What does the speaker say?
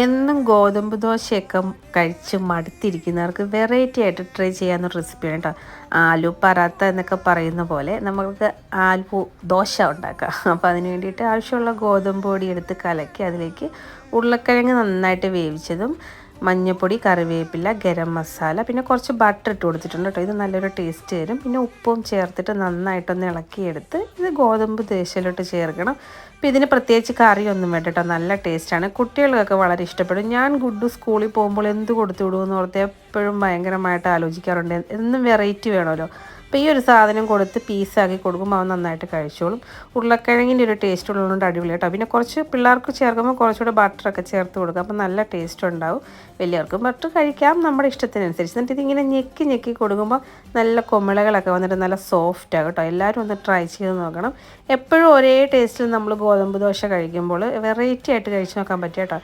എന്നും ഗോതമ്പ് ദോശയൊക്കെ കഴിച്ച് മടുത്തിരിക്കുന്നവർക്ക് വെറൈറ്റി ആയിട്ട് ട്രൈ ചെയ്യാവുന്ന റെസിപ്പിയാണ് കേട്ടോ. ആലു പറാത്ത എന്നൊക്കെ പറയുന്ന പോലെ നമുക്ക് ആലു ദോശ ഉണ്ടാക്കാം. അപ്പോൾ അതിന് വേണ്ടിയിട്ട് ആവശ്യമുള്ള ഗോതമ്പ് പൊടി എടുത്ത് കലക്കി അതിലേക്ക് ഉരുളക്കിഴങ്ങ് നന്നായിട്ട് വേവിച്ചതും മഞ്ഞൾപ്പൊടി, കറിവേപ്പില, ഗരം മസാല, പിന്നെ കുറച്ച് ബട്ടർ ഇട്ട് കൊടുത്തിട്ടുണ്ട് കേട്ടോ. ഇത് നല്ലൊരു ടേസ്റ്റ് തരും. പിന്നെ ഉപ്പും ചേർത്തിട്ട് നന്നായിട്ടൊന്ന് ഇളക്കിയെടുത്ത് ഇത് ഗോതമ്പ് ദോശയിലോട്ട് ചേർക്കണം. അപ്പോൾ ഇതിന് പ്രത്യേകിച്ച് കറിയൊന്നും വേണ്ട കേട്ടോ, നല്ല ടേസ്റ്റാണ്. കുട്ടികൾക്കൊക്കെ വളരെ ഇഷ്ടപ്പെടും. ഞാൻ ഗുഡു സ്കൂളിൽ പോകുമ്പോൾ എന്ത് കൊടുത്തു വിടുമെന്ന് ഓർത്ത് എപ്പോഴും ഭയങ്കരമായിട്ട് ആലോചിക്കാറുണ്ട്. എന്നും വെറൈറ്റി വേണമല്ലോ. അപ്പോൾ ഈ ഒരു സാധനം കൊടുത്ത് പീസാക്കി കൊടുക്കുമ്പോൾ അവൻ നന്നായിട്ട് കഴിച്ചോളും. ഉരുളക്കിഴങ്ങിൻ്റെ ഒരു ടേസ്റ്റ് ഉള്ളതുകൊണ്ട് അടിപൊളി കേട്ടോ. പിന്നെ കുറച്ച് പിള്ളേർക്ക് ചേർക്കുമ്പോൾ കുറച്ചുകൂടെ ബട്ടറൊക്കെ ചേർത്ത് കൊടുക്കുക. അപ്പോൾ നല്ല ടേസ്റ്റ് ഉണ്ടാവും. വലിയവർക്കും ബട്ടർ കഴിക്കാം നമ്മുടെ ഇഷ്ടത്തിനനുസരിച്ച്. എന്നിട്ട് ഇതിങ്ങനെ ഞെക്കി ഞെക്കി കൊടുക്കുമ്പോൾ നല്ല കൊമിളകളൊക്കെ വന്നിട്ട് നല്ല സോഫ്റ്റാണ് കേട്ടോ. എല്ലാവരും ഒന്ന് ട്രൈ ചെയ്ത് നോക്കണം. എപ്പോഴും ഒരേ ടേസ്റ്റിൽ നമ്മൾ ഗോതമ്പ് ദോശ കഴിക്കുമ്പോൾ വെറൈറ്റി ആയിട്ട് കഴിച്ച് നോക്കാൻ പറ്റും കേട്ടോ.